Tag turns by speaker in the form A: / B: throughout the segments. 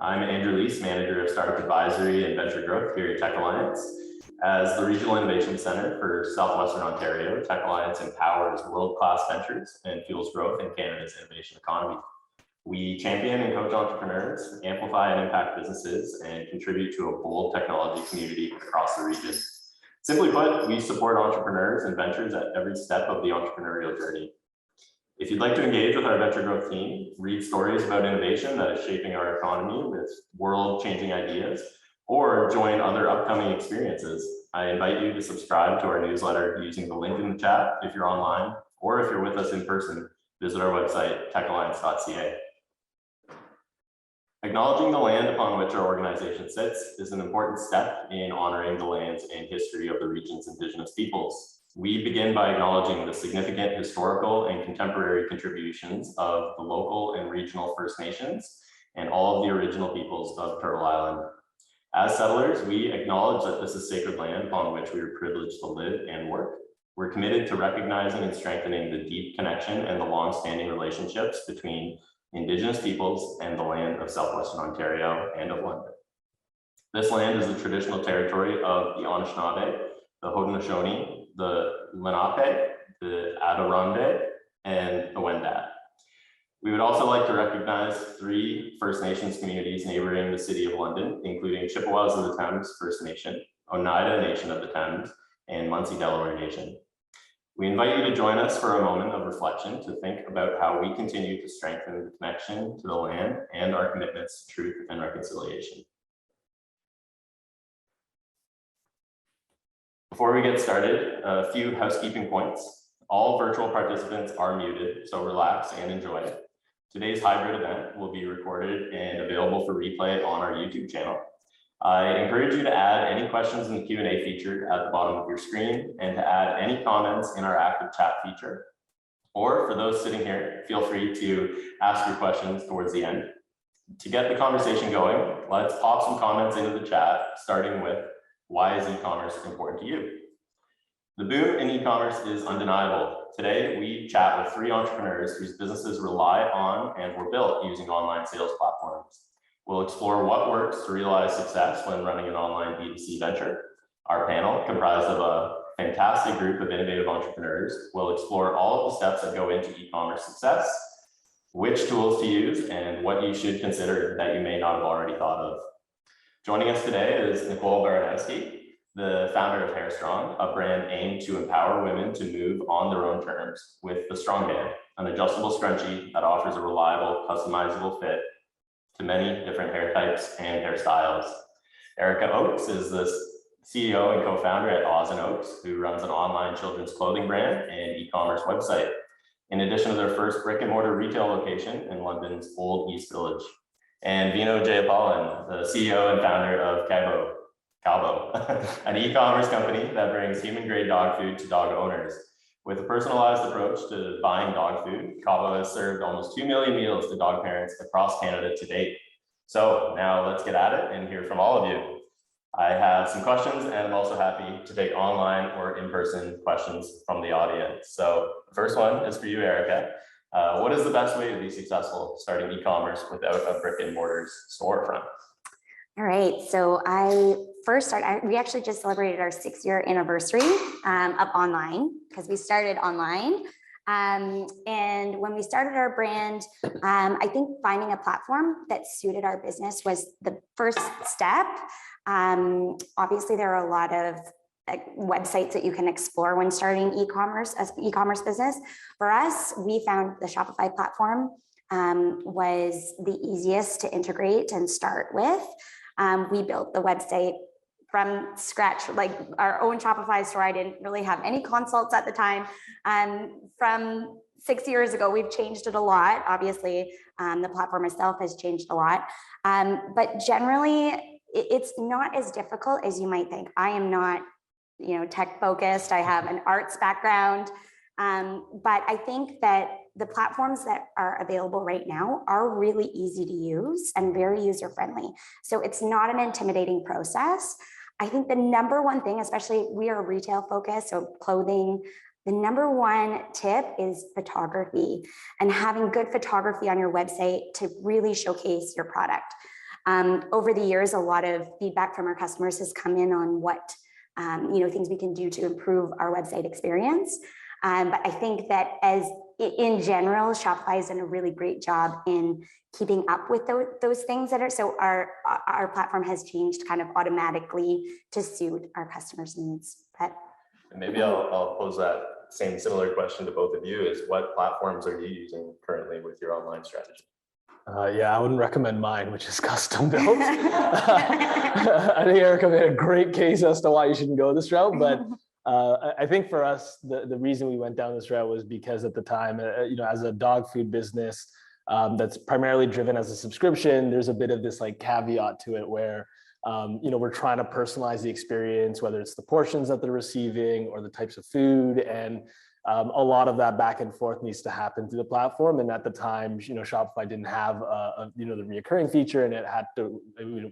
A: I'm Andrew Leese, Manager of Startup Advisory and Venture Growth here at TechAlliance. As the Regional Innovation Center for Southwestern Ontario, TechAlliance empowers world-class ventures and fuels growth in Canada's innovation economy. We champion and coach entrepreneurs, amplify and impact businesses, and contribute to a bold technology community across the region. Simply put, we support entrepreneurs and ventures at every step of the entrepreneurial journey. If you'd like to engage with our venture growth team, read stories about innovation that is shaping our economy with world-changing ideas, or join other upcoming experiences, I invite you to subscribe to our newsletter using the link in the chat if you're online, or if you're with us in person, visit our website, techalliance.ca. Acknowledging the land upon which our organization sits is an important step in honoring the lands and history of the region's Indigenous peoples. We begin by acknowledging the significant historical and contemporary contributions of the local and regional First Nations and all of the original peoples of Turtle Island. As settlers, we acknowledge that this is sacred land upon which we are privileged to live and work. We're committed to recognizing and strengthening the deep connection and the long-standing relationships between Indigenous peoples and the land of Southwestern Ontario and of London. This land is the traditional territory of the Anishinaabe, the Haudenosaunee, the Lenape, the Adirondack, and the Wendat. We would also like to recognize 3 First Nations communities neighboring the City of London, including Chippewas of the Thames First Nation, Oneida Nation of the Thames, and Munsee Delaware Nation. We invite you to join us for a moment of reflection to think about how we continue to strengthen the connection to the land and our commitments to truth and reconciliation. Before we get started, a few housekeeping points. All virtual participants are muted, so relax and enjoy. Today's hybrid event will be recorded and available for replay on our YouTube channel. I encourage you to add any questions in the Q&A feature at the bottom of your screen and to add any comments in our active chat feature. Or for those sitting here, feel free to ask your questions towards the end. To get the conversation going, let's pop some comments into the chat, starting with, why is e-commerce important to you? The boom in e-commerce is undeniable. Today, we chat with 3 entrepreneurs whose businesses rely on and were built using online sales platforms. We'll explore what works to realize success when running an online B2C venture. Our panel, comprised of a fantastic group of innovative entrepreneurs, will explore all of the steps that go into e-commerce success, which tools to use, and what you should consider that you may not have already thought of. Joining us today is Nicole Baranowski, the founder of Hairstrong, a brand aimed to empower women to move on their own terms with the Strong Band, an adjustable scrunchie that offers a reliable, customizable fit to many different hair types and hairstyles. Erika Oakes is the CEO and co-founder at Oz & Oakes, who runs an online children's clothing brand and e-commerce website, in addition to their first brick and mortar retail location in London's Old East Village. And Vino Jeyapalan, the CEO and founder of Kabo, an e-commerce company that brings human-grade dog food to dog owners. With a personalized approach to buying dog food, Kabo has served almost 2 million meals to dog parents across Canada to date. So now let's get at it and hear from all of you. I have some questions, and I'm also happy to take online or in-person questions from the audience. So the first one is for you, Erika. What is the best way to be successful starting e-commerce without a brick and mortar storefront?
B: All right, so we actually just celebrated our 6-year anniversary of online, because we started online. And when we started our brand, I think finding a platform that suited our business was the first step. Obviously, there are a lot of websites that you can explore when starting e-commerce business. For us, we found the Shopify platform was the easiest to integrate and start with. We built the website from scratch, like our own Shopify store. I didn't really have any consults at the time. From 6 years ago, we've changed it a lot. Obviously, the platform itself has changed a lot. But generally, it's not as difficult as you might think. I am not, tech focused. I have an arts background. But I think that the platforms that are available right now are really easy to use and very user-friendly. So it's not an intimidating process. I think the number one thing, especially we are retail focused, so clothing, the number one tip is photography and having good photography on your website to really showcase your product. Over the years, a lot of feedback from our customers has come in on what things we can do to improve our website experience. But I think that in general, Shopify has done a really great job in keeping up with those things that are, so our platform has changed kind of automatically to suit our customers' needs. But
A: and maybe I'll pose that similar question to both of you, is what platforms are you using currently with your online strategy?
C: Yeah, I wouldn't recommend mine, which is custom built. I think Erika made a great case as to why you shouldn't go this route, but I think for us, the reason we went down this route was because at the time, as a dog food business that's primarily driven as a subscription, there's a bit of this like caveat to it where we're trying to personalize the experience, whether it's the portions that they're receiving or the types of food, and a lot of that back and forth needs to happen through the platform. And at the time, Shopify didn't have the reoccurring feature, and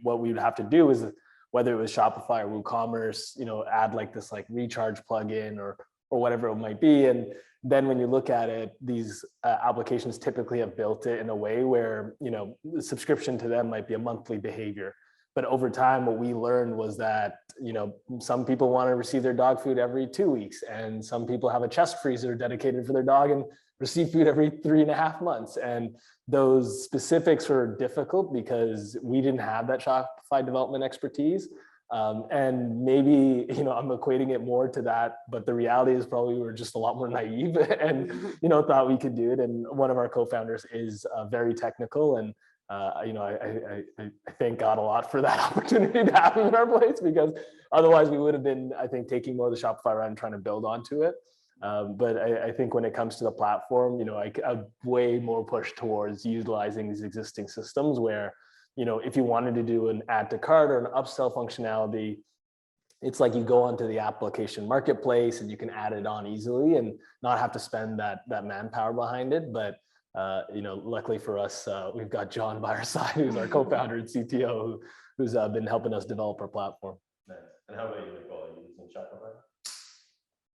C: what we would have to do is, whether it was Shopify or WooCommerce, add like this like recharge plugin or whatever it might be. And then when you look at it, these applications typically have built it in a way where the subscription to them might be a monthly behavior. But over time, what we learned was that, some people want to receive their dog food every 2 weeks, and some people have a chest freezer dedicated for their dog and receive food every 3.5 months. And those specifics were difficult because we didn't have that Shopify development expertise. And maybe, I'm equating it more to that, but the reality is probably we were just a lot more naive and, thought we could do it. And one of our co-founders is very technical, and I thank God a lot for that opportunity to have him in our place, because otherwise we would have been, I think, taking more of the Shopify route and trying to build onto it. But I think when it comes to the platform, I way more push towards utilizing these existing systems where, if you wanted to do an add to cart or an upsell functionality, it's like you go onto the application marketplace and you can add it on easily and not have to spend that manpower behind it. But luckily for us, we've got John by our side, who's our co-founder and CTO, who's been helping us develop our platform.
A: Nice. And how about you, Nicole? Are you using Shopify?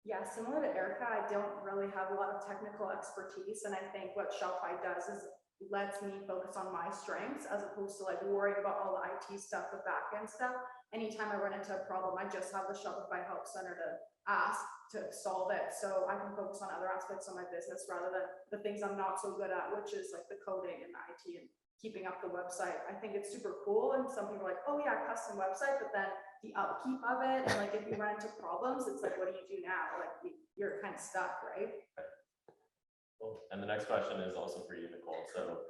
D: Yeah, similar to Erika, I don't really have a lot of technical expertise, and I think what Shopify does is lets me focus on my strengths as opposed to like worrying about all the IT stuff, the back-end stuff. Anytime I run into a problem, I just have the Shopify Help Center to ask to solve it, so I can focus on other aspects of my business rather than the things I'm not so good at, which is like the coding and the IT and keeping up the website. I think it's super cool, and some people are like, oh yeah, custom website, but then the upkeep of it, and like if you run into problems, it's like, what do you do now? Like you're kind of stuck, right?
A: Cool. And the next question is also for you, Nicole. So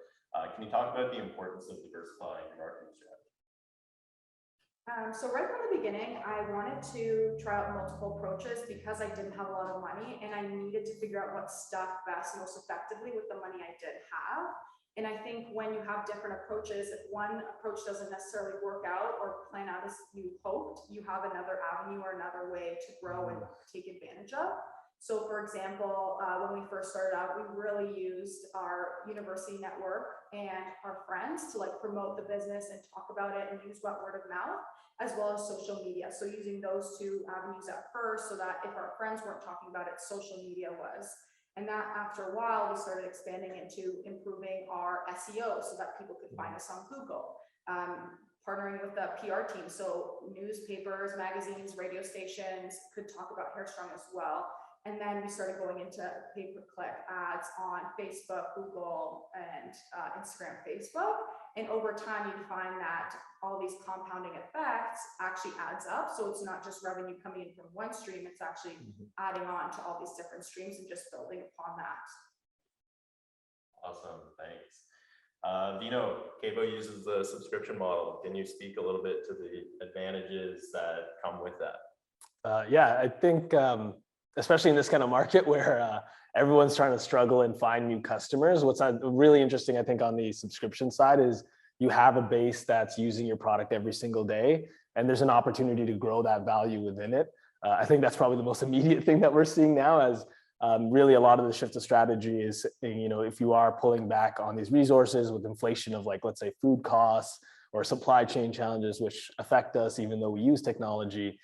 A: can you talk about the importance of diversifying your marketing strategy?
D: So right from the beginning, I wanted to try out multiple approaches because I didn't have a lot of money, and I needed to figure out what stuck best, most effectively with the money I did have. And I think when you have different approaches, if one approach doesn't necessarily work out or plan out as you hoped, you have another avenue or another way to grow and take advantage of. So for example, when we first started out, we really used our university network and our friends to like promote the business and talk about it and use word of mouth, as well as social media. So using those two avenues at first, so that if our friends weren't talking about it, social media was. And that after a while, we started expanding into improving our SEO so that people could find us on Google. Partnering with the PR team, so newspapers, magazines, radio stations could talk about Hairstrong as well. And then we started going into pay-per-click ads on Facebook, Google, and Instagram, Facebook. And over time, you find that all these compounding effects actually adds up. So it's not just revenue coming in from one stream, it's actually adding on to all these different streams and just building upon that.
A: Awesome, thanks. Vino, Kabo uses the subscription model. Can you speak a little bit to the advantages that come with that?
C: Yeah, I think, especially in this kind of market where everyone's trying to struggle and find new customers, what's really interesting, I think, on the subscription side is you have a base that's using your product every single day, and there's an opportunity to grow that value within it. I think that's probably the most immediate thing that we're seeing now, as really a lot of the shift of strategy is, if you are pulling back on these resources with inflation of, like, let's say food costs or supply chain challenges, which affect us even though we use technology.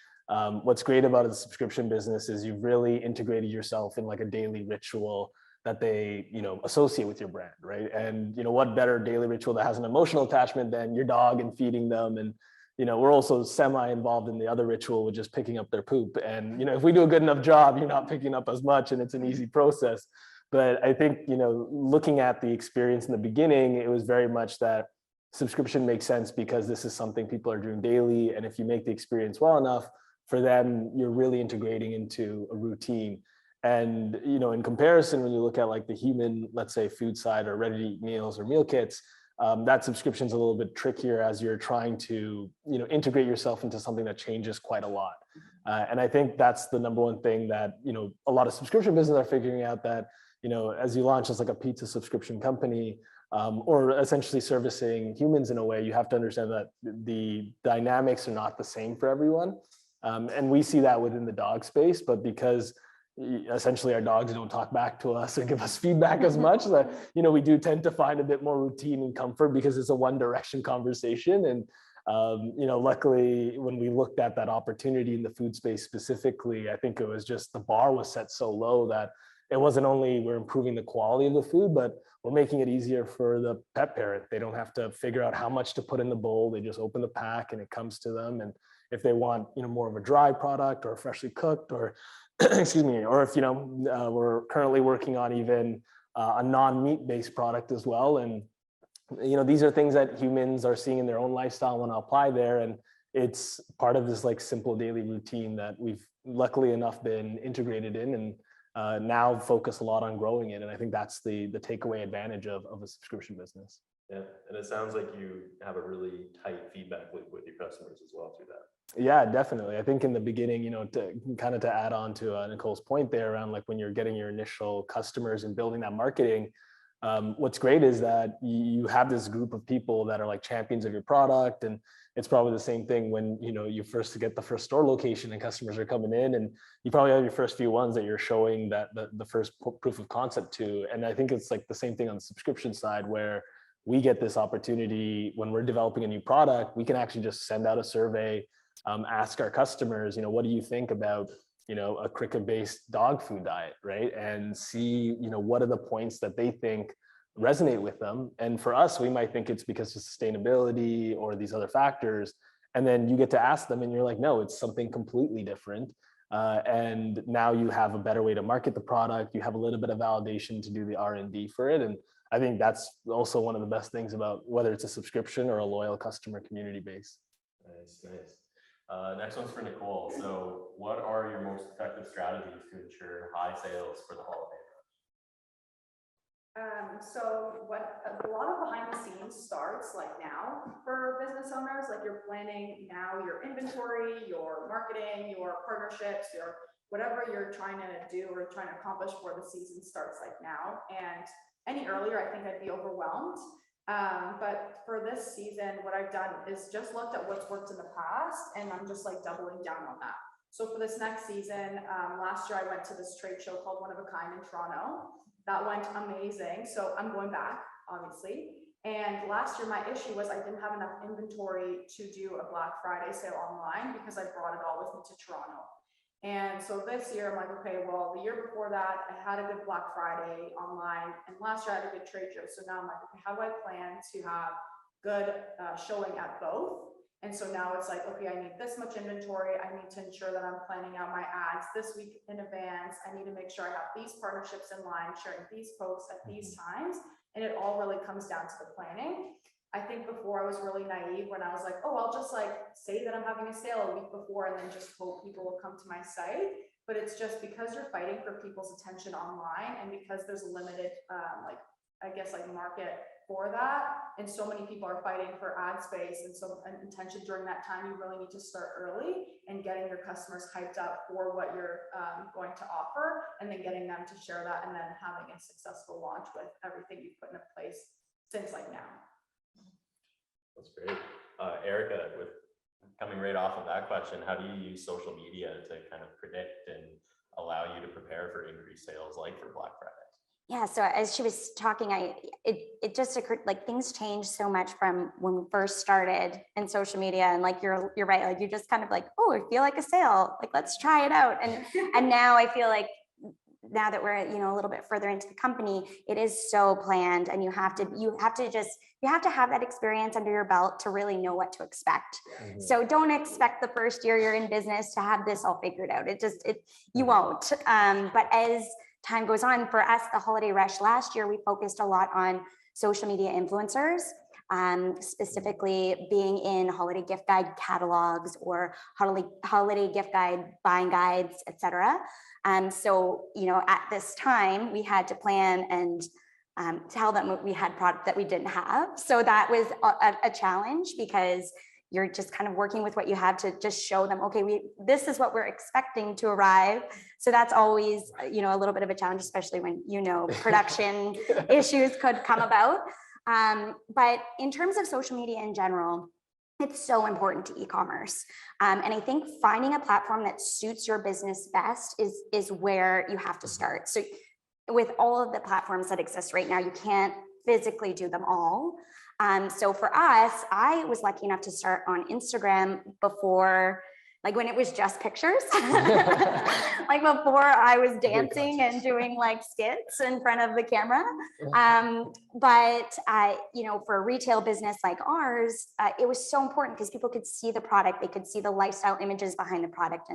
C: What's great about the subscription business is you've really integrated yourself in like a daily ritual that they, associate with your brand, right? And, what better daily ritual that has an emotional attachment than your dog and feeding them. And, we're also semi-involved in the other ritual, with just picking up their poop. And, if we do a good enough job, you're not picking up as much, and it's an easy process. But I think, looking at the experience in the beginning, it was very much that subscription makes sense because this is something people are doing daily. And if you make the experience well enough, for them, you're really integrating into a routine. And, in comparison, when you look at like the human, let's say food side or ready to eat meals or meal kits, that subscription is a little bit trickier as you're trying to, integrate yourself into something that changes quite a lot. And I think that's the number one thing that, a lot of subscription businesses are figuring out, that, as you launch as like a pizza subscription company, or essentially servicing humans in a way, you have to understand that the dynamics are not the same for everyone. And we see that within the dog space, but because essentially our dogs don't talk back to us or give us feedback as much, that, we do tend to find a bit more routine and comfort because it's a one direction conversation. And, luckily when we looked at that opportunity in the food space specifically, I think it was just the bar was set so low that it wasn't only we're improving the quality of the food, but we're making it easier for the pet parent. They don't have to figure out how much to put in the bowl. They just open the pack and it comes to them. And if they want, more of a dry product or freshly cooked, or excuse me, or if, we're currently working on even a non-meat based product as well. And, these are things that humans are seeing in their own lifestyle when I apply there. And it's part of this like simple daily routine that we've luckily enough been integrated in, and now focus a lot on growing it. And I think that's the takeaway advantage of a subscription business.
A: Yeah, and it sounds like you have a really tight feedback loop with your customers as well through that.
C: Yeah, definitely. I think in the beginning, to add on to Nicole's point there around like when you're getting your initial customers and building that marketing, what's great is that you have this group of people that are like champions of your product. And it's probably the same thing when, you first get the first store location and customers are coming in, and you probably have your first few ones that you're showing that the first proof of concept to. And I think it's like the same thing on the subscription side, where we get this opportunity when we're developing a new product, we can actually just send out a survey, ask our customers, what do you think about, a cricket-based dog food diet, right? And see, what are the points that they think resonate with them. And for us, we might think it's because of sustainability or these other factors. And then you get to ask them and you're like, no, it's something completely different. And now you have a better way to market the product. You have a little bit of validation to do the R&D for it. And I think that's also one of the best things about whether it's a subscription or a loyal customer community base.
A: Nice, nice. Next one's for Nicole. So what are your most effective strategies to ensure high sales for the holiday?
D: So what a lot of behind the scenes starts like now for business owners, like you're planning now your inventory, your marketing, your partnerships, your whatever you're trying to do or trying to accomplish for the season starts like now. And any earlier, I think I'd be overwhelmed. But for this season, what I've done is just looked at what's worked in the past, and I'm just like doubling down on that. So for this next season, last year I went to this trade show called One of a Kind in Toronto. That went amazing. So I'm going back, obviously. And last year, my issue was I didn't have enough inventory to do a Black Friday sale online because I brought it all with me to Toronto. And so this year, I'm like, okay, well, the year before that, I had a good Black Friday online. And last year, I had a good trade show. So now I'm like, okay, how do I plan to have good showing at both? And so now it's like, okay, I need this much inventory. I need to ensure that I'm planning out my ads this week in advance. I need to make sure I have these partnerships in line, sharing these posts at these times. And it all really comes down to the planning. I think before I was really naive when I was like, oh, I'll just like say that I'm having a sale a week before and then just hope people will come to my site. But it's just because you're fighting for people's attention online and because there's limited, market for that. And so many people are fighting for ad space and attention during that time, you really need to start early and getting your customers hyped up for what you're going to offer, and then getting them to share that, and then having a successful launch with everything you've put into place since like now.
A: That's great. Erika, with coming right off of that question, how do you use social media to kind of predict and allow you to prepare for increased sales like for Black Friday?
B: Yeah, so as she was talking, it just occurred, like things changed so much from when we first started in social media, and like you're right, like you just kind of like, oh, I feel like a sale, like let's try it out, and now I feel like now that we're, a little bit further into the company, it is so planned, and you have to have that experience under your belt to really know what to expect. So don't expect the first year you're in business to have this all figured out. You won't. But as time goes on, for us, the holiday rush last year, we focused a lot on social media influencers, specifically being in holiday gift guide catalogs or holiday gift guide buying guides, etc. So, at this time, we had to plan and tell them we had product that we didn't have. So that was a challenge, because you're just kind of working with what you have to just show them, okay, this is what we're expecting to arrive. So that's always, a little bit of a challenge, especially when, production issues could come about. But in terms of social media in general, it's so important to e-commerce. And I think finding a platform that suits your business best is where you have to start. So with all of the platforms that exist right now, you can't physically do them all. So for us, I was lucky enough to start on Instagram before, like when it was just pictures, like before I was dancing and doing like skits in front of the camera. But for a retail business like ours, it was so important because people could see the product, they could see the lifestyle images behind the product,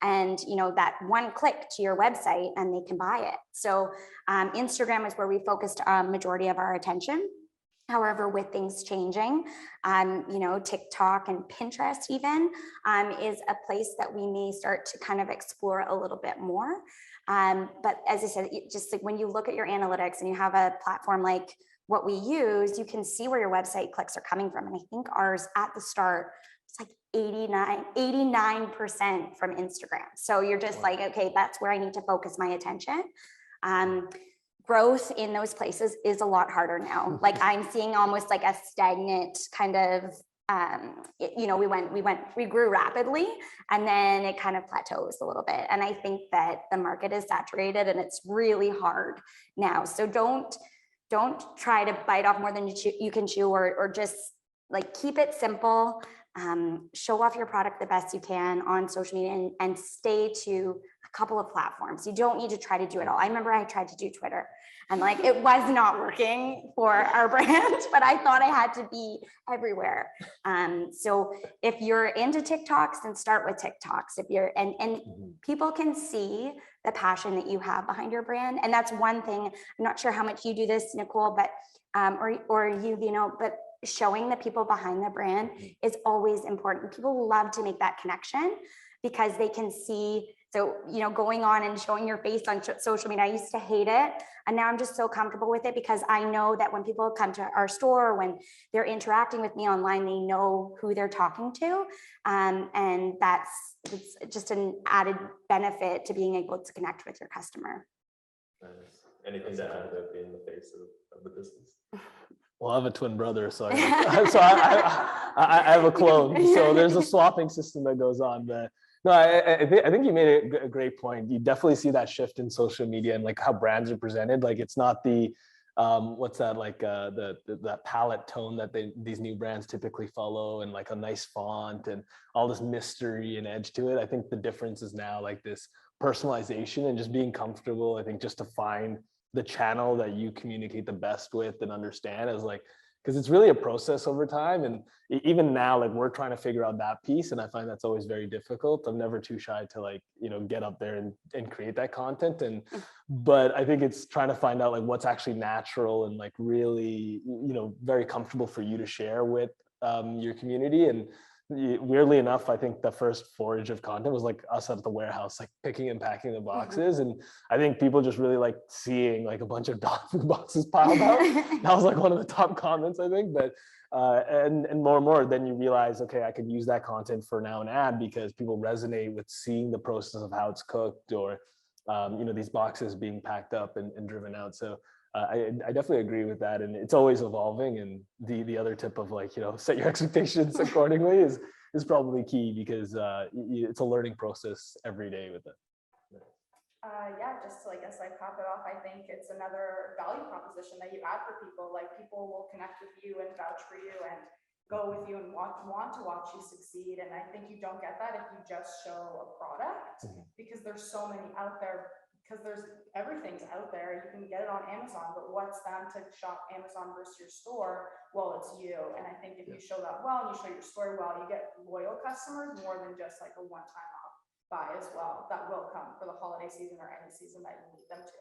B: and that one click to your website and they can buy it. So Instagram is where we focused a majority of our attention. However, with things changing, TikTok and Pinterest even is a place that we may start to kind of explore a little bit more. But as I said, just like when you look at your analytics and you have a platform like what we use, you can see where your website clicks are coming from. And I think ours at the start, it's like 89% from Instagram. So you're just like, okay, that's where I need to focus my attention. Growth in those places is a lot harder now. Like I'm seeing almost like a stagnant kind of, we grew rapidly and then it kind of plateaus a little bit. And I think that the market is saturated and it's really hard now. So don't try to bite off more than you can chew, or just like keep it simple. Show off your product the best you can on social media and stay to a couple of platforms. You don't need to try to do it all. I remember I tried to do Twitter and like it was not working for our brand, but I thought I had to be everywhere. So if you're into TikToks, then start with TikToks. If you're and people can see the passion that you have behind your brand. And that's one thing. I'm not sure how much you do this, Nicole, but or you, but showing the people behind the brand is always important. People love to make that connection because they can see. So, going on and showing your face on social media, I used to hate it. And now I'm just so comfortable with it because I know that when people come to our store, when they're interacting with me online, they know who they're talking to. And it's just an added benefit to being able to connect with your customer.
A: Nice. Anything to add about being the face of the business?
C: Well, I have a twin brother, so I have a clone. So there's a swapping system that goes on. But no, I think you made a great point. You definitely see that shift in social media and like how brands are presented. Like it's not the that palette tone that these new brands typically follow, and like a nice font and all this mystery and edge to it. I think the difference is now like this personalization and just being comfortable. I think just to find the channel that you communicate the best with and understand is like, because it's really a process over time. And even now, like we're trying to figure out that piece. And I find that's always very difficult. I'm never too shy to like, get up there and create that content. But I think it's trying to find out like what's actually natural and like really, very comfortable for you to share with your community. And weirdly enough, I think the first forage of content was like us at the warehouse, like picking and packing the boxes. And I think people just really like seeing like a bunch of boxes piled up. That was like one of the top comments, I think. But and more and more, then you realize, okay, I could use that content for now an ad because people resonate with seeing the process of how it's cooked, or these boxes being packed up and driven out. So I definitely agree with that, and it's always evolving. And the other tip of like set your expectations accordingly is probably key, because it's a learning process every day with it.
D: Just to cap it off, I think it's another value proposition that you add for people. Like people will connect with you and vouch for you and go with you and want to watch you succeed. And I think you don't get that if you just show a product, because there's so many out there because everything's out there. You can get it on Amazon, but what's them to shop Amazon versus your store? Well, it's you. And I think if you show that well and you show your story well, you get loyal customers more than just like a one-time off buy as well. That will come for the holiday season or any season that you need them to.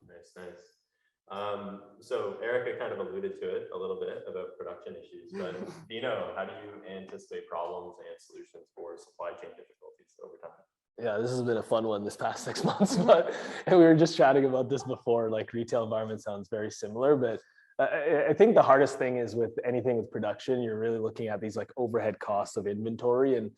A: Nice, nice. So Erika kind of alluded to it a little bit about production issues, but Vino, how do you anticipate problems and solutions for supply chain difficulties over time?
C: Yeah, this has been a fun one this past 6 months, but and we were just chatting about this before, like retail environment sounds very similar, but I think the hardest thing is with anything with production, you're really looking at these like overhead costs of inventory. And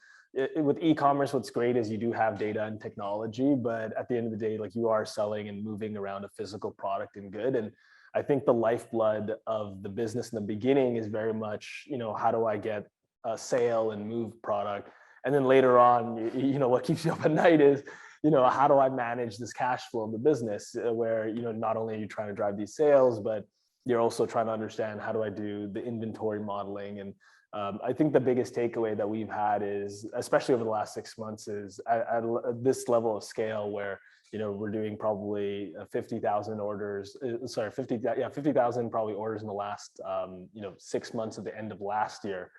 C: with e-commerce, what's great is you do have data and technology, but at the end of the day, like you are selling and moving around a physical product and good. And I think the lifeblood of the business in the beginning is very much, how do I get a sale and move product? And then later on, what keeps you up at night is, how do I manage this cash flow of the business where, not only are you trying to drive these sales, but you're also trying to understand how do I do the inventory modeling. And I think the biggest takeaway that we've had is, especially over the last 6 months, is at this level of scale where, we're doing probably 50,000 orders, 50,000 probably orders in the last, 6 months at the end of last year.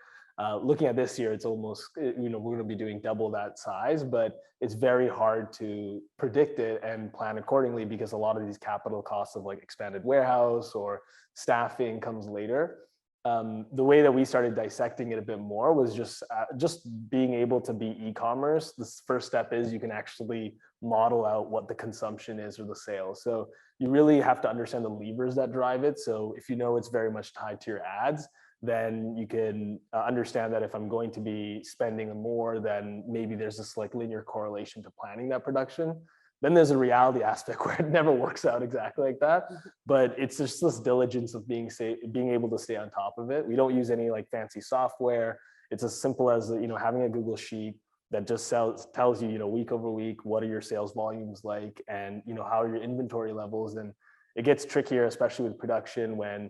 C: Looking at this year, it's almost, we're going to be doing double that size, but it's very hard to predict it and plan accordingly because a lot of these capital costs of like expanded warehouse or staffing comes later. The way that we started dissecting it a bit more was just being able to be e-commerce. The first step is you can actually model out what the consumption is or the sales. So you really have to understand the levers that drive it. So if it's very much tied to your ads, then you can understand that if I'm going to be spending more, then maybe there's this like linear correlation to planning that production. Then there's a reality aspect where it never works out exactly like that, but it's just this diligence of being able to stay on top of it. We don't use any like fancy software. It's as simple as having a Google sheet that just tells you week over week what are your sales volumes like, and how are your inventory levels. And it gets trickier, especially with production when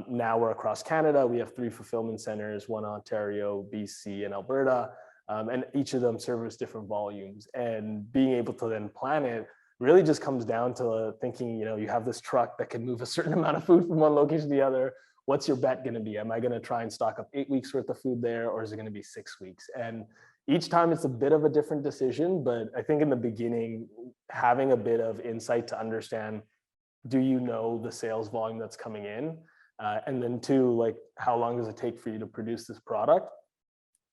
C: now we're across Canada. We have 3 fulfillment centers, one in Ontario, BC, and Alberta. And each of them service different volumes, and being able to then plan it really just comes down to thinking, you have this truck that can move a certain amount of food from one location to the other. What's your bet going to be? Am I going to try and stock up 8 weeks worth of food there, or is it going to be 6 weeks? And each time it's a bit of a different decision, but I think in the beginning, having a bit of insight to understand, do you know the sales volume that's coming in? And then 2, like how long does it take for you to produce this product?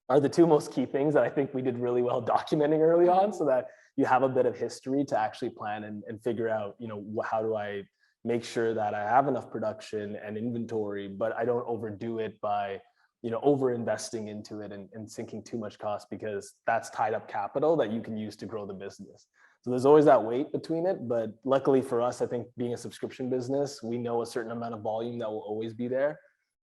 C: Are the 2 most key things that I think we did really well documenting early on, so that you have a bit of history to actually plan and figure out, how do I make sure that I have enough production and inventory, but I don't overdo it by, over investing into it and sinking too much cost, because that's tied up capital that you can use to grow the business. So there's always that weight between it, but luckily for us, I think being a subscription business, we know a certain amount of volume that will always be there.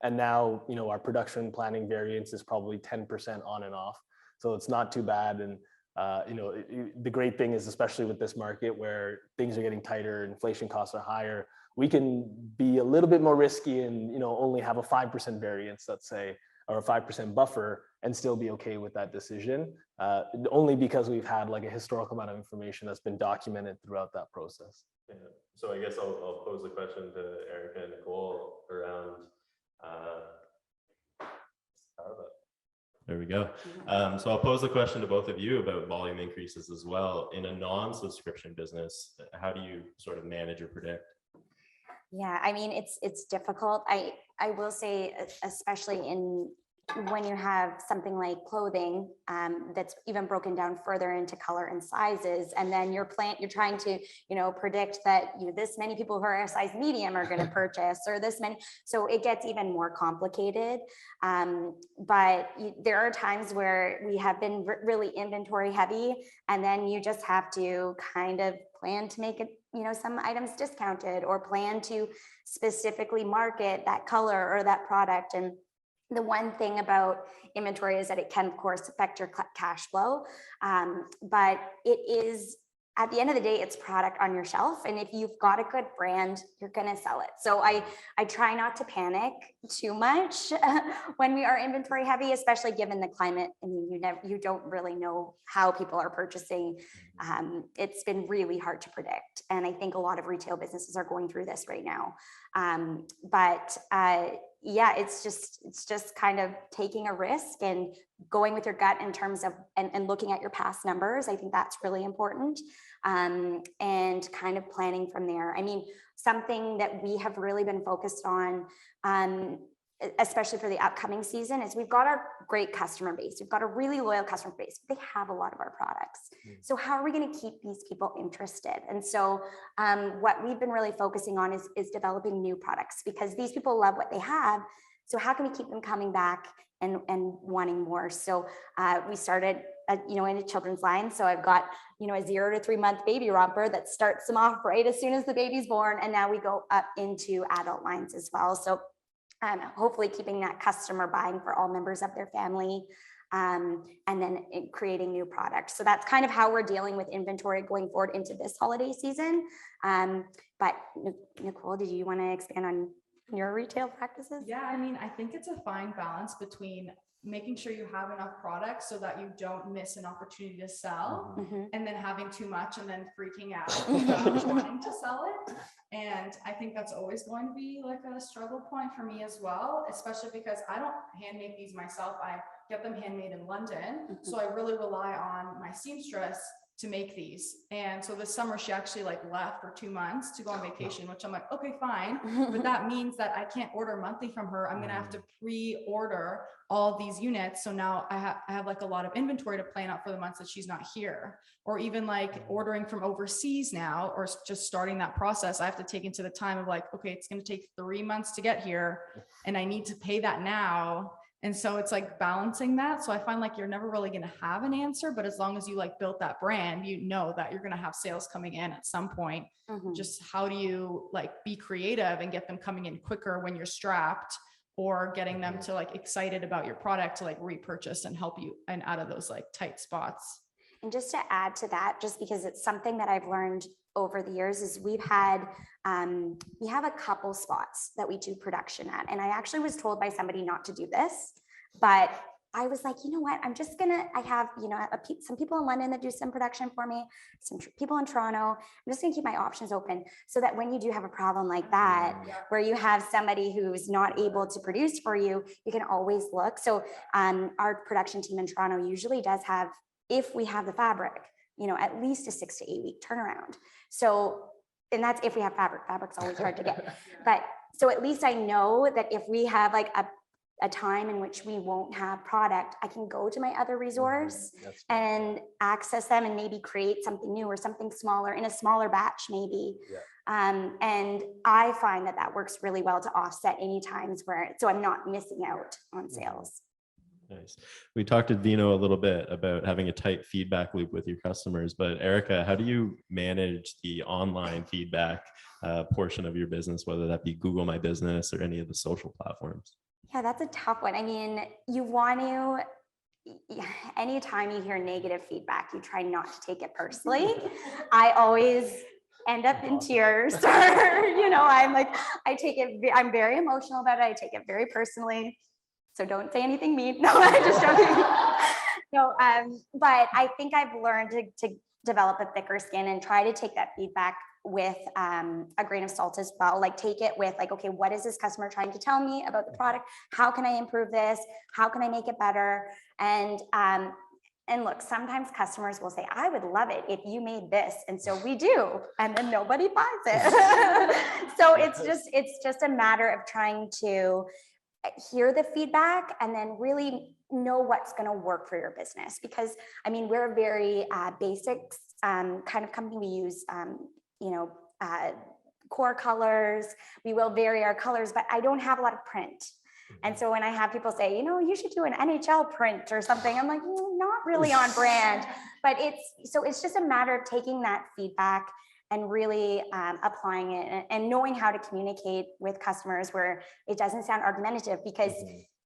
C: And now, our production planning variance is probably 10% on and off. So it's not too bad. And, the great thing is, especially with this market where things are getting tighter, inflation costs are higher, we can be a little bit more risky and, only have a 5% variance, let's say, or a 5% buffer, and still be okay with that decision. Only because we've had like a historical amount of information that's been documented throughout that process.
A: Yeah. So I guess I'll pose the question to Erika and Nicole around there we go. So I'll pose the question to both of you about volume increases as well. In a non-subscription business, how do you sort of manage or predict?
B: Yeah, I mean, it's difficult. I will say, especially when you have something like clothing that's even broken down further into color and sizes, and then you're trying to predict that this many people who are a size medium are going to purchase, or this many, so it gets even more complicated. But there are times where we have been really inventory heavy, and then you just have to kind of plan to make it some items discounted, or plan to specifically market that color or that product. And the one thing about inventory is that it can, of course, affect your cash flow, but it is at the end of the day, it's product on your shelf. And if you've got a good brand, you're going to sell it. So I try not to panic too much when we are inventory heavy, especially given the climate. I mean, you don't really know how people are purchasing. It's been really hard to predict. And I think a lot of retail businesses are going through this right now. Yeah, it's just kind of taking a risk and going with your gut in terms of, and looking at your past numbers. I think that's really important. And kind of planning from there. I mean, something that we have really been focused on, especially for the upcoming season, is we've got our great customer base. We've got a really loyal customer base. They have a lot of our products. So how are we going to keep these people interested? And so what we've been really focusing on is developing new products, because these people love what they have. So how can we keep them coming back and wanting more? So we started, in a children's line. So I've got, a 0 to 3 month baby romper that starts them off right as soon as the baby's born. And now we go up into adult lines as well. So hopefully keeping that customer buying for all members of their family, and then creating new products. So that's kind of how we're dealing with inventory going forward into this holiday season. But Nicole, did you want to expand on your retail practices?
D: Yeah, I mean, I think it's a fine balance between making sure you have enough products so that you don't miss an opportunity to sell, and then having too much and then freaking out about wanting to sell it. And I think that's always going to be like a struggle point for me as well, especially because I don't hand make these myself. I get them handmade in London. So I really rely on my seamstress to make these. And so this summer she actually left for 2 months to go on vacation, which I'm like, okay, fine. But that means that I can't order monthly from her. I'm going to have to pre-order all these units. So now I have a lot of inventory to plan out for the months that she's not here, or even ordering from overseas now, or just starting that process. I have to take into the time of okay, it's going to take 3 months to get here and I need to pay that now. And so it's balancing that. So I find you're never really going to have an answer, but as long as you built that brand, you know that you're going to have sales coming in at some point. Just how do you be creative and get them coming in quicker when you're strapped, or getting them to excited about your product to repurchase and help you and out of those tight spots.
B: And just to add to that, just because it's something that I've learned over the years, is we have a couple spots that we do production at. And I actually was told by somebody not to do this, but I was like, you know what, I have, some people in London that do some production for me, some people in Toronto. I'm just gonna keep my options open so that when you do have a problem like that, where you have somebody who's not able to produce for you, you can always look. So our production team in Toronto usually does have, if we have the fabric, at least a 6 to 8 week turnaround. So, and that's if we have fabric's always hard to get. But so at least I know that if we have a time in which we won't have product, I can go to my other resource and access them and maybe create something new or something smaller in a smaller batch maybe. And I find that works really well to offset any times so I'm not missing out on sales.
A: Nice. We talked to Vino a little bit about having a tight feedback loop with your customers, but Erika, how do you manage the online feedback portion of your business, whether that be Google My Business or any of the social platforms?
B: Yeah, that's a tough one. I mean, anytime you hear negative feedback, you try not to take it personally. I always end up in tears, or, I'm very emotional about it. I take it very personally. So don't say anything mean. No, I just joking. No, but I think I've learned to develop a thicker skin and try to take that feedback with a grain of salt as well. Take it with okay, what is this customer trying to tell me about the product? How can I improve this? How can I make it better? And look, sometimes customers will say, I would love it if you made this. And so we do, and then nobody buys it. So it's just a matter of trying to hear the feedback and then really know what's going to work for your business. Because I mean, we're a very basics kind of company. We use, core colors. We will vary our colors, but I don't have a lot of print. And so when I have people say, you should do an NHL print or something, I'm like, not really on brand. But it's just a matter of taking that feedback and really applying it and knowing how to communicate with customers where it doesn't sound argumentative, because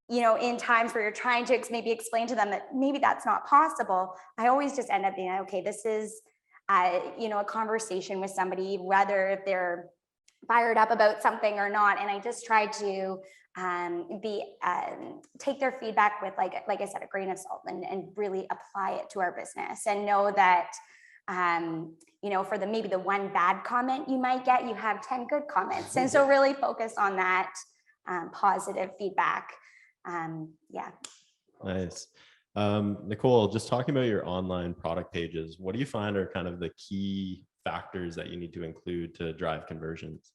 B: in times where you're trying to maybe explain to them that maybe that's not possible, I always just end up being okay, this is a conversation with somebody, whether if they're fired up about something or not. And I just try to take their feedback with, like I said, a grain of salt, and really apply it to our business, and know that for maybe the one bad comment you might get, you have 10 good comments. And so really focus on that positive feedback. Yeah.
E: Nice. Nicole, just talking about your online product pages, what do you find are kind of the key factors that you need to include to drive conversions?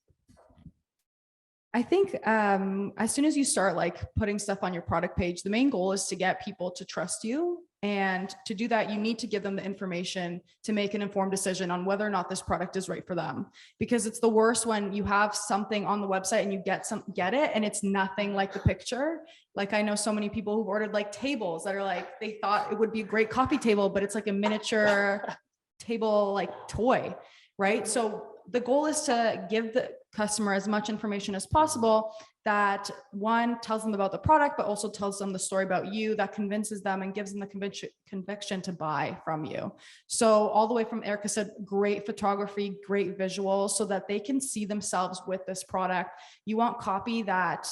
F: I think as soon as you start like putting stuff on your product page, the main goal is to get people to trust you. And to do that, you need to give them the information to make an informed decision on whether or not this product is right for them. Because it's the worst when you have something on the website and you get it and it's nothing like the picture. Like, I know so many people who've ordered like tables that are like, they thought it would be a great coffee table, but it's like a miniature table, like toy, right? So the goal is to give the customer as much information as possible that, one, tells them about the product, but also tells them the story about you, that convinces them and gives them the conviction to buy from you. So all the way from, Erika said, great photography, great visuals, so that they can see themselves with this product. You want copy that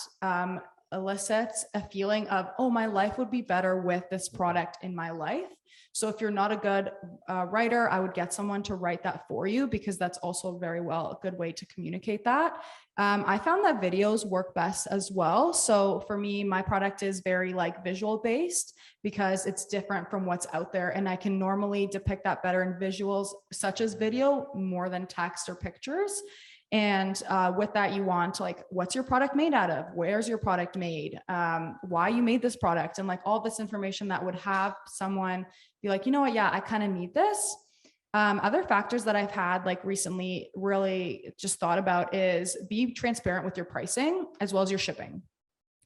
F: elicits a feeling of, oh, my life would be better with this product in my life. So if you're not a good writer, I would get someone to write that for you, because that's also a good way to communicate that. I found that videos work best as well. So for me, my product is very like visual based, because it's different from what's out there. And I can normally depict that better in visuals, such as video, more than text or pictures. And with that, you want like, what's your product made out of? Where's your product made? Why you made this product? And like all this information that would have someone be like, you know what? Yeah, I kind of need this. Other factors that I've had like recently really just thought about is be transparent with your pricing as well as your shipping.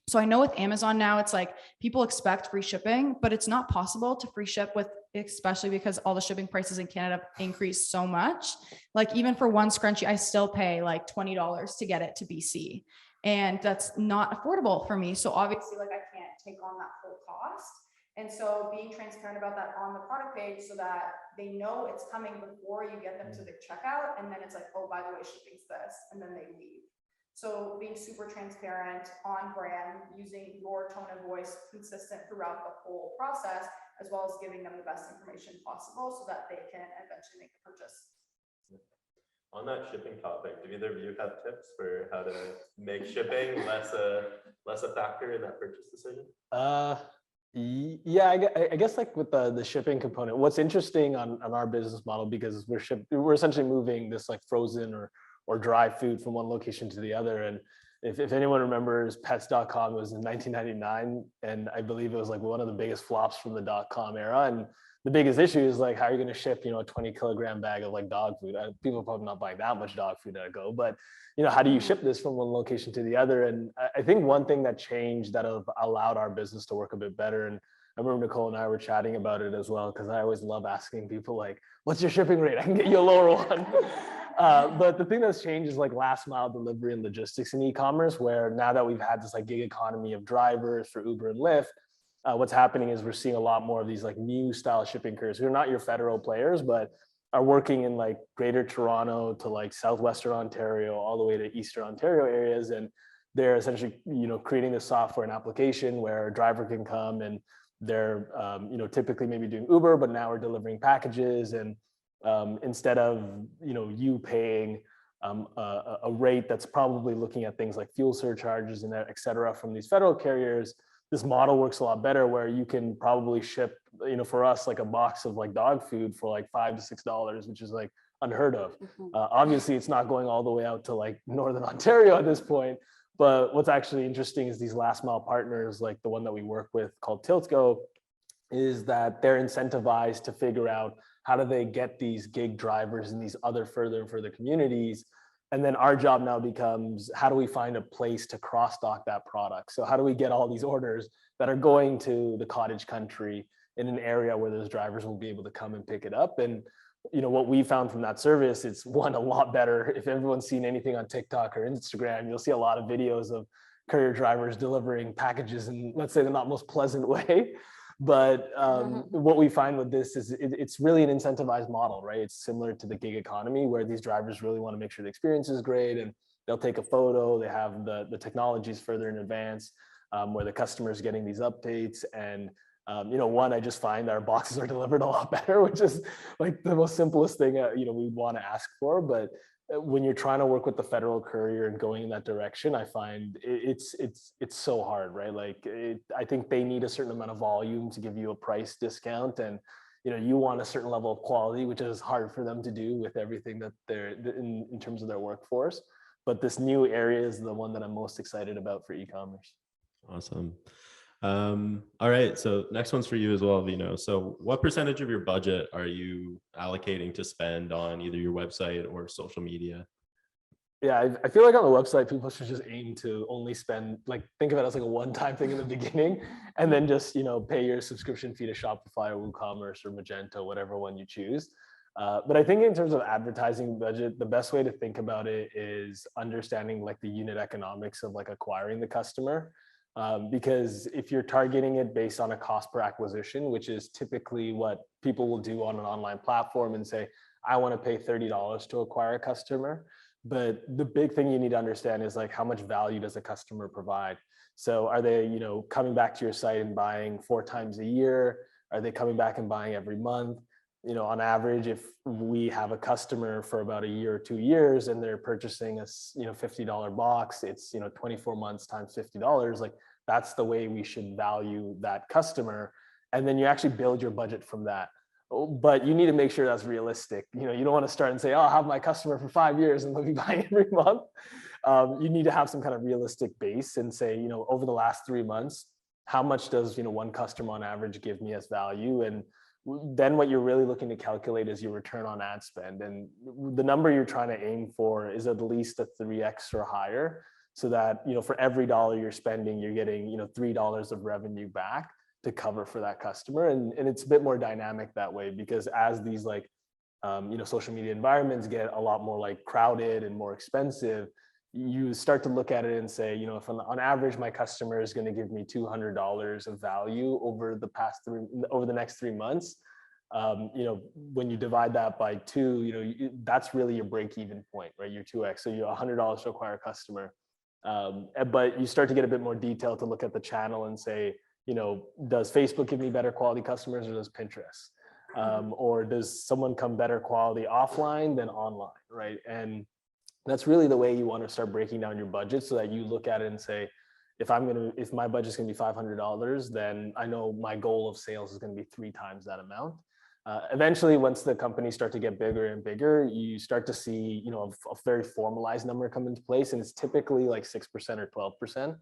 F: So I know with Amazon now, it's like people expect free shipping, but it's not possible to free ship with, especially because all the shipping prices in Canada increased so much. Like even for one scrunchie, I still pay like $20 to get it to BC. And that's not affordable for me. So obviously like I can't take on that full cost. And so being transparent about that on the product page so that they know it's coming before you get them to the checkout. And then it's like, oh, by the way, shipping's this, and then they leave. So being super transparent, on brand, using your tone of voice consistent throughout the whole process, as well as giving them the best information possible so that they can eventually make the purchase.
A: On that shipping topic, do either of you have tips for how to make shipping less a factor in that purchase decision?
C: Yeah, I guess like with the shipping component, what's interesting on our business model, because we're essentially moving this like frozen or dry food from one location to the other. And if anyone remembers, pets.com was in 1999, and I believe it was like one of the biggest flops from the .com era. And the biggest issue is like, how are you going to ship, a 20-kilogram bag of like dog food? People are probably not buying that much dog food at a go, but how do you ship this from one location to the other? And I think one thing that changed that allowed our business to work a bit better, and I remember Nicole and I were chatting about it as well, because I always love asking people like, what's your shipping rate? I can get you a lower one. But the thing that's changed is like last mile delivery and logistics in e-commerce, where now that we've had this like gig economy of drivers for Uber and Lyft, what's happening is we're seeing a lot more of these like new style shipping couriers who are not your federal players, but are working in like Greater Toronto to like Southwestern Ontario, all the way to Eastern Ontario areas. And they're essentially, creating this software and application where a driver can come and they're, typically maybe doing Uber, but now we're delivering packages. And instead of, you paying a rate that's probably looking at things like fuel surcharges and et cetera from these federal carriers, this model works a lot better, where you can probably ship, for us, like a box of like dog food for like $5 to $6, which is like unheard of. Obviously, it's not going all the way out to like Northern Ontario at this point. But what's actually interesting is these last mile partners, like the one that we work with called TiltGo, is that they're incentivized to figure out how do they get these gig drivers in these other further and further communities. And then our job now becomes, how do we find a place to cross-dock that product? So how do we get all these orders that are going to the cottage country in an area where those drivers will be able to come and pick it up? And what we found from that service, it's one, a lot better. If everyone's seen anything on TikTok or Instagram, you'll see a lot of videos of courier drivers delivering packages in, let's say, the not most pleasant way. But what we find with this is it's really an incentivized model, right? It's similar to the gig economy where these drivers really want to make sure the experience is great, and they'll take a photo, they have the technologies further in advance, where the customer is getting these updates. And I just find our boxes are delivered a lot better, which is like the most simplest thing we want to ask for. But when you're trying to work with the federal courier and going in that direction, I find it's so hard, right? Like I think they need a certain amount of volume to give you a price discount, and you want a certain level of quality, which is hard for them to do with everything that they're in terms of their workforce. But this new area is the one that I'm most excited about for e-commerce.
E: Awesome. All right, so next one's for you as well, Vino. So what percentage of your budget are you allocating to spend on either your website or social media?
C: Yeah, I feel like on the website, people should just aim to only spend, like, think of it as like a one-time thing in the beginning, and then just, pay your subscription fee to Shopify or WooCommerce or Magento, whatever one you choose. But I think in terms of advertising budget, the best way to think about it is understanding like the unit economics of like acquiring the customer. Because if you're targeting it based on a cost per acquisition, which is typically what people will do on an online platform and say, I want to pay $30 to acquire a customer. But the big thing you need to understand is like, how much value does a customer provide? So are they, coming back to your site and buying 4 times a year? Are they coming back and buying every month? On average, if we have a customer for about a year or 2 years and they're purchasing a $50 box, it's 24 months times $50. Like that's the way we should value that customer. And then you actually build your budget from that. But you need to make sure that's realistic. You don't want to start and say, oh, I'll have my customer for 5 years and they'll be buying every month. You need to have some kind of realistic base and say, over the last 3 months, how much does one customer on average give me as value? And then what you're really looking to calculate is your return on ad spend. And the number you're trying to aim for is at least a 3x or higher, so that, for every dollar you're spending, you're getting, $3 of revenue back to cover for that customer. And it's a bit more dynamic that way, because as these like, social media environments get a lot more like crowded and more expensive, you start to look at it and say, if on average, my customer is going to give me $200 of value over the next 3 months, when you divide that by 2, that's really your break-even point, right? Your 2x. So you're $100 to acquire a customer. But you start to get a bit more detail to look at the channel and say, does Facebook give me better quality customers, or does Pinterest? Or does someone come better quality offline than online, right? And that's really the way you want to start breaking down your budget, so that you look at it and say, if my budget's going to be $500, then I know my goal of sales is going to be 3 times that amount. Eventually, once the companies start to get bigger and bigger, you start to see, a very formalized number come into place, and it's typically like 6% or 12%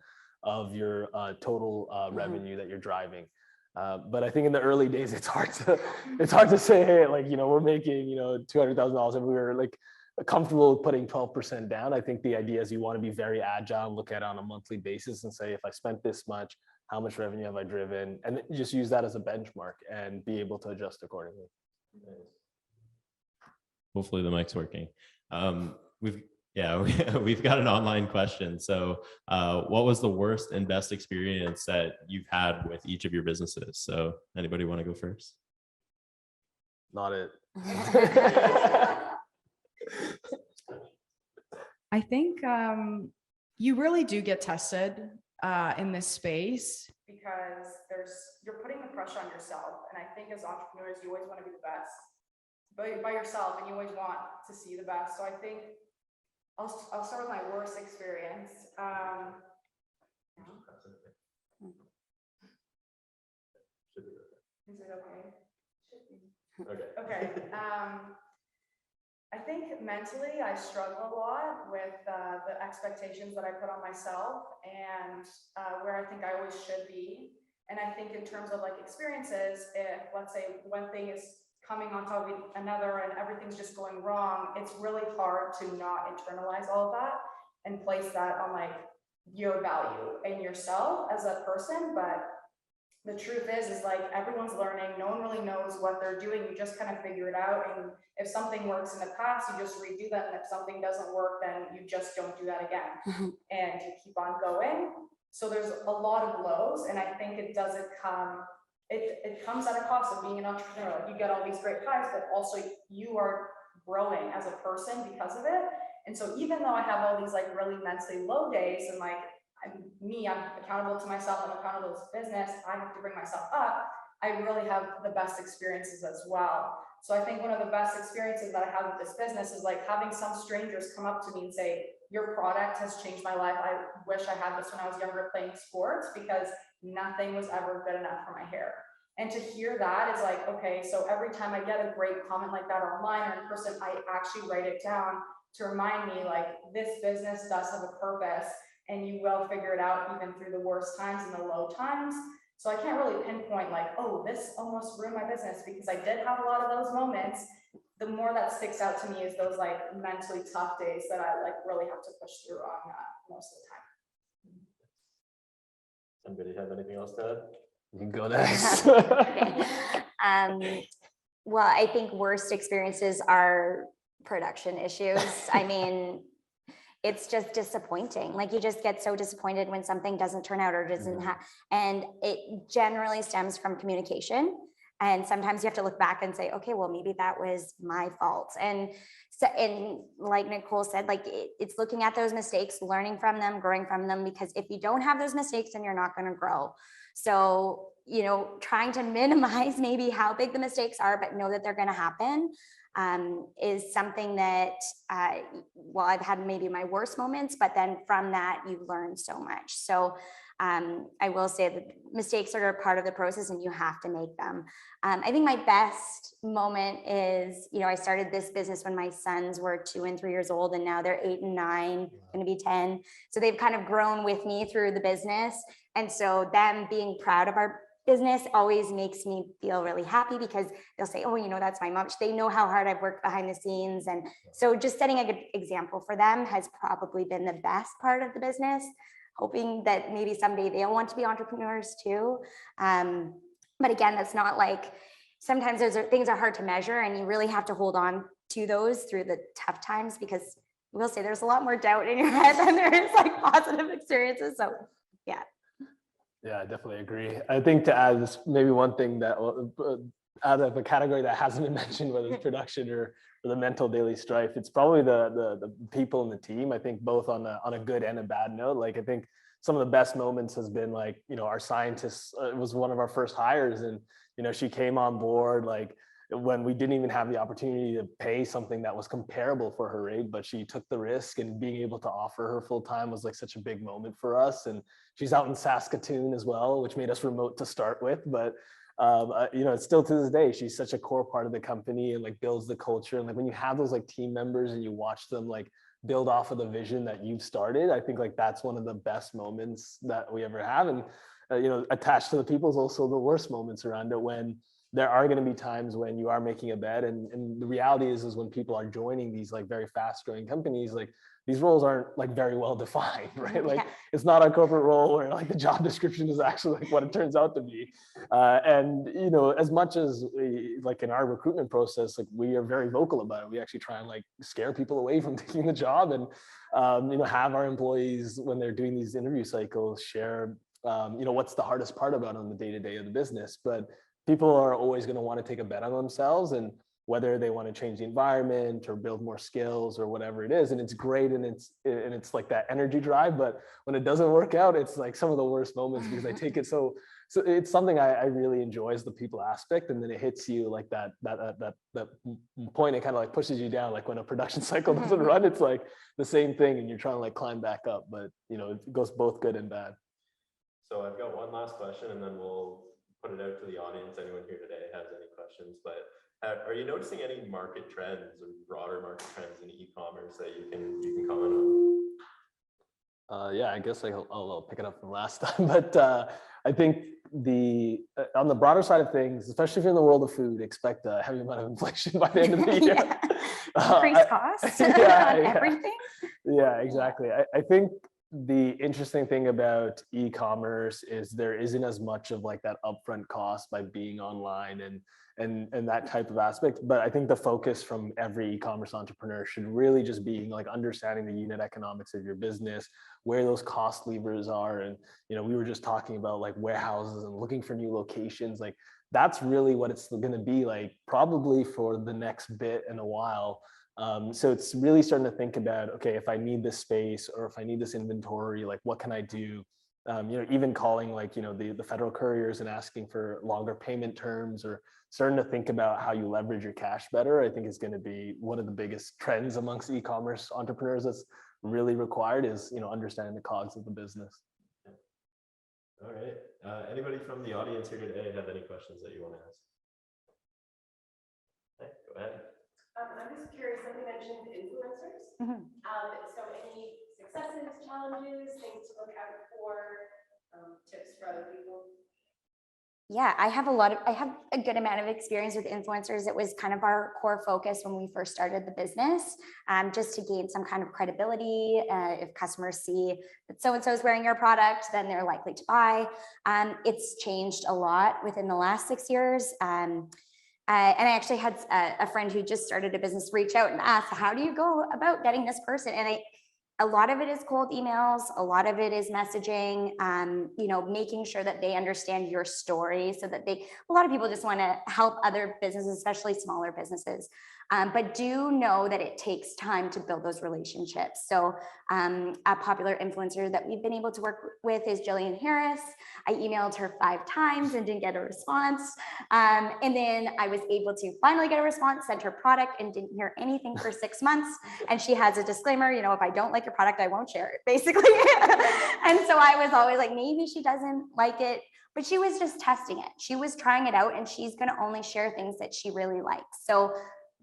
C: of your total revenue that you're driving. But I think in the early days, it's hard to say, hey, like, we're making, $200,000 and we were like comfortable with putting 12% down. I think the idea is you want to be very agile and look at it on a monthly basis and say, if I spent this much, how much revenue have I driven? And just use that as a benchmark and be able to adjust accordingly.
E: Hopefully the mic's working. We've got an online question. So what was the worst and best experience that you've had with each of your businesses? So anybody want to go first?
C: Not it.
F: I think you really do get tested in this space,
D: because you're putting the pressure on yourself. And I think as entrepreneurs, you always want to be the best by yourself, and you always want to see the best. So I think I'll start with my worst experience. Is it okay? Okay. I think mentally I struggle a lot with the expectations that I put on myself, and where I think I always should be. And I think in terms of like experiences, if let's say one thing is coming on top of another and everything's just going wrong, it's really hard to not internalize all of that and place that on like your value and yourself as a person. But the truth is like everyone's learning. No one really knows what they're doing. You just kind of figure it out. And if something works in the past, you just redo that. And if something doesn't work, then you just don't do that again. And you keep on going. So there's a lot of lows. And I think it doesn't come it comes at a cost of being an entrepreneur. Like, you get all these great pies, but also you are growing as a person because of it. And so even though I have all these like really mentally low days, and like I'm accountable to myself, I'm accountable to business, I have to bring myself up, I really have the best experiences as well. So I think one of the best experiences that I have with this business is like having some strangers come up to me and say, your product has changed my life. I wish I had this when I was younger playing sports, because nothing was ever good enough for my hair. And to hear that is like, okay, so every time I get a great comment like that online or in person, I actually write it down to remind me like, this business does have a purpose, and you will figure it out even through the worst times and the low times. So I can't really pinpoint like, oh, this almost ruined my business, because I did have a lot of those moments. The more that sticks out to me is those like mentally tough days that I like really have to push through on most of the time.
A: Anybody have anything else to add?
C: You can go next.
B: Well, I think worst experiences are production issues. I mean, it's just disappointing. Like, you just get so disappointed when something doesn't turn out or doesn't have, and it generally stems from communication. And sometimes you have to look back and say, okay, well, maybe that was my fault. And so, and like Nicole said, like it's looking at those mistakes, learning from them, growing from them, because if you don't have those mistakes, then you're not going to grow. So, you know, trying to minimize maybe how big the mistakes are, but know that they're going to happen, is something that, well, I've had maybe my worst moments, but then from that, you learn so much. So I will say that mistakes are a part of the process and you have to make them. I think my best moment is, you know, I started this business when my sons were 2 and 3 years old, and now they're 8 and 9, going to be 10. So they've kind of grown with me through the business. And so them being proud of our business always makes me feel really happy, because they'll say, oh, you know, that's my mom. They know how hard I've worked behind the scenes. And so just setting a good example for them has probably been the best part of the business, hoping that maybe someday they'll want to be entrepreneurs too. But again, that's not like, sometimes those things are hard to measure, and you really have to hold on to those through the tough times, because we'll say there's a lot more doubt in your head than there is like positive experiences. So yeah.
C: Yeah, I definitely agree. I think to add this, maybe one thing that out of a category that hasn't been mentioned, whether it's production or the mental daily strife, it's probably the people in the team. I think both on a good and a bad note. Like, I think some of the best moments has been like, you know, our scientist was one of our first hires, and, you know, she came on board like when we didn't even have the opportunity to pay something that was comparable for her rate, but she took the risk, and being able to offer her full time was like such a big moment for us. And she's out in Saskatoon as well, which made us remote to start with, but you know, it's still to this day, she's such a core part of the company and like builds the culture. And like when you have those like team members and you watch them like build off of the vision that you've started, I think like that's one of the best moments that we ever have. And you know, attached to the people is also the worst moments around it, when there are going to be times when you are making a bet, and the reality is when people are joining these like very fast growing companies, like these roles aren't like very well defined, right? Like it's not a corporate role where like the job description is actually like what it turns out to be. And, you know, as much as we, like in our recruitment process, like we are very vocal about it. We actually try and like scare people away from taking the job, and, you know, have our employees, when they're doing these interview cycles, share, you know, what's the hardest part about on the day-to-day of the business. But people are always going to want to take a bet on themselves, and whether they want to change the environment or build more skills or whatever it is. And it's great. And it's like that energy drive, but when it doesn't work out, it's like some of the worst moments, because I take it so it's something I really enjoy, is the people aspect. And then it hits you like that point, it kind of like pushes you down. Like when a production cycle doesn't run, it's like the same thing, and you're trying to like climb back up, but you know, it goes both good and bad.
A: So I've got one last question, and then we'll put it out to the audience. Anyone here today has any questions? But are you noticing any market trends or broader market trends in e-commerce that you can comment on?
C: Yeah, I guess I'll pick it up from last time, but I think on the broader side of things, especially if you're in the world of food, expect a heavy amount of inflation by the end of the year.
B: Increased costs on everything.
C: Yeah, exactly. I think the interesting thing about e-commerce is there isn't as much of like that upfront cost by being online and that type of aspect. But I think the focus from every e-commerce entrepreneur should really just be like understanding the unit economics of your business, where those cost levers are. And, you know, we were just talking about like warehouses and looking for new locations. Like that's really what it's going to be like probably for the next bit in a while. So it's really starting to think about, okay, if I need this space or if I need this inventory, like what can I do? You know, even calling like, you know, the federal couriers and asking for longer payment terms, or starting to think about how you leverage your cash better, I think is going to be one of the biggest trends amongst e-commerce entrepreneurs that's really required is, you know, understanding the cogs of the business.
E: All right. Anybody from the audience here today have any questions that you want to ask? Okay, go ahead.
G: I'm just curious, something mentioned influencers.
B: Mhm.
G: So any successes, challenges, things to look out for, tips for other people?
B: Yeah, I have a good amount of experience with influencers. It was kind of our core focus when we first started the business, just to gain some kind of credibility. If customers see that so-and-so is wearing your product, then they're likely to buy. It's changed a lot within the last 6 years. And I actually had a friend who just started a business reach out and ask, how do you go about getting this person? And a lot of it is cold emails. A lot of it is messaging, you know, making sure that they understand your story so that a lot of people just want to help other businesses, especially smaller businesses. But do know that it takes time to build those relationships. So a popular influencer that we've been able to work with is Jillian Harris. I emailed her 5 times and didn't get a response. And then I was able to finally get a response, sent her product and didn't hear anything for 6 months. And she has a disclaimer, you know, if I don't like your product, I won't share it, basically. And so I was always like, maybe she doesn't like it, but she was just testing it. She was trying it out and she's going to only share things that she really likes. So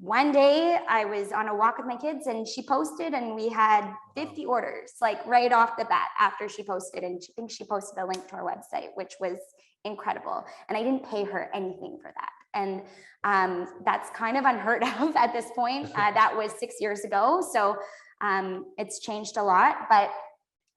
B: one day I was on a walk with my kids and she posted and we had 50 orders, like right off the bat after she posted. And I think she posted a link to our website, which was incredible. And I didn't pay her anything for that. And that's kind of unheard of at this point. That was 6 years ago. So it's changed a lot, but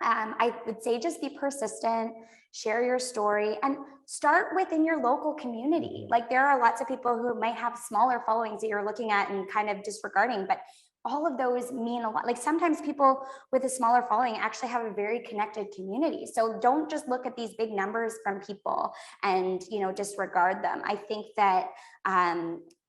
B: I would say just be persistent, share your story, and start within your local community. Like there are lots of people who might have smaller followings that you're looking at and kind of disregarding, but all of those mean a lot. Like sometimes people with a smaller following actually have a very connected community. So don't just look at these big numbers from people and, you know, disregard them. I think that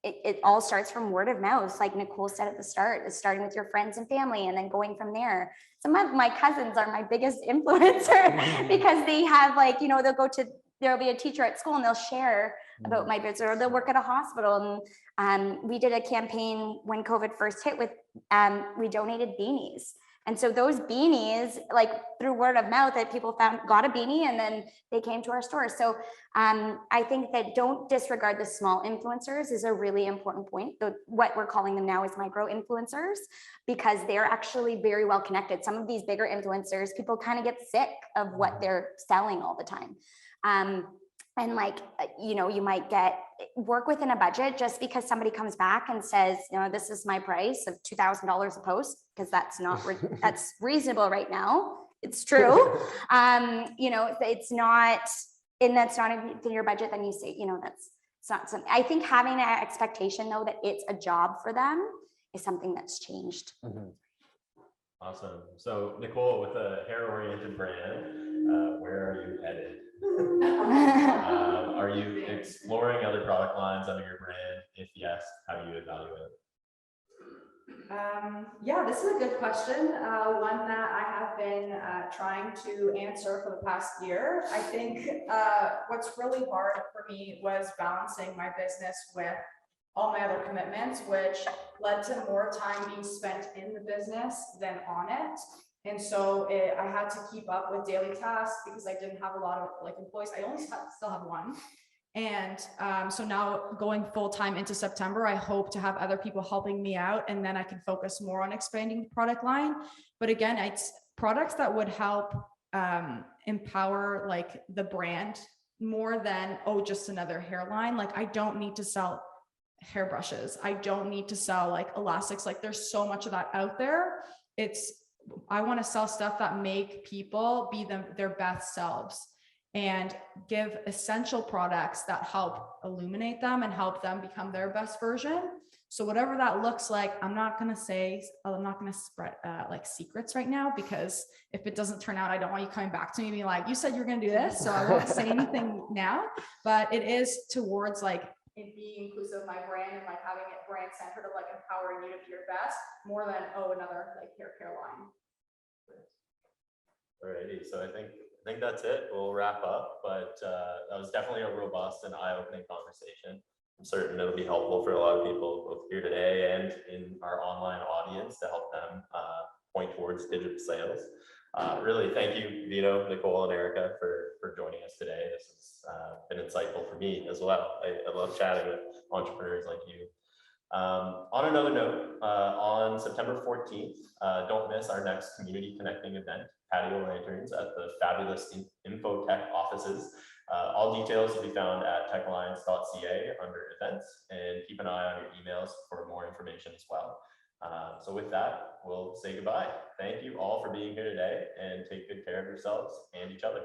B: it all starts from word of mouth. Like Nicole said at the start, it's starting with your friends and family and then going from there. Some of my cousins are my biggest influencer because they have like, you know, there'll be a teacher at school and they'll share about my business, or they'll work at a hospital. And we did a campaign when COVID first hit with, we donated beanies. And so those beanies, like through word of mouth, that people got a beanie and then they came to our store. So I think that don't disregard the small influencers is a really important point. What we're calling them now is micro influencers, because they're actually very well connected. Some of these bigger influencers, people kind of get sick of what they're selling all the time. And like, you know, you might work within a budget. Just because somebody comes back and says, you know, this is my price of $2,000 a post, because that's that's reasonable right now. It's true. You know, it's not, and that's not in your budget, then you say, you know, it's not something. I think having an expectation though, that it's a job for them is something that's changed.
E: Awesome. So Nicole, with a hair-oriented brand, where are you headed? Are you exploring other product lines under your brand? If yes, how do you evaluate it?
D: Yeah, this is a good question. One that I have been trying to answer for the past year. I think what's really hard for me was balancing my business with all my other commitments, which led to more time being spent in the business than on it. And so I had to keep up with daily tasks because I didn't have a lot of like employees. I only still have one. And so now going full time into September, I hope to have other people helping me out, and then I can focus more on expanding the product line. But again, it's products that would help empower like the brand more than, oh, just another hairline. Like I don't need to sell hairbrushes. I don't need to sell like elastics. Like there's so much of that out there. It's
F: I want to sell stuff that make people be their best selves and give essential products that help illuminate them and help them become their best version. So whatever that looks like, I'm not going to spread like secrets right now, because if it doesn't turn out, I don't want you coming back to me and being like, you said you're going to do this. So I won't say anything now, but it is towards like it being inclusive of my brand and like having it brand centered of like empowering you to be your best more than, oh, another like hair care line.
A: Alrighty, so I think that's it. We'll wrap up, but that was definitely a robust and eye-opening conversation. I'm certain it'll be helpful for a lot of people both here today and in our online audience to help them point towards digital sales. Really, thank you, Vino, Nicole, and Erika for joining us today. This has been insightful for me as well. I love chatting with entrepreneurs like you. On another note, on September 14th, don't miss our next community connecting event, Patio Lanterns, at the fabulous Infotech offices. All details will be found at TechAlliance.ca under events, and keep an eye on your emails for more information as well. So with that, we'll say goodbye. Thank you all for being here today, and take good care of yourselves and each other.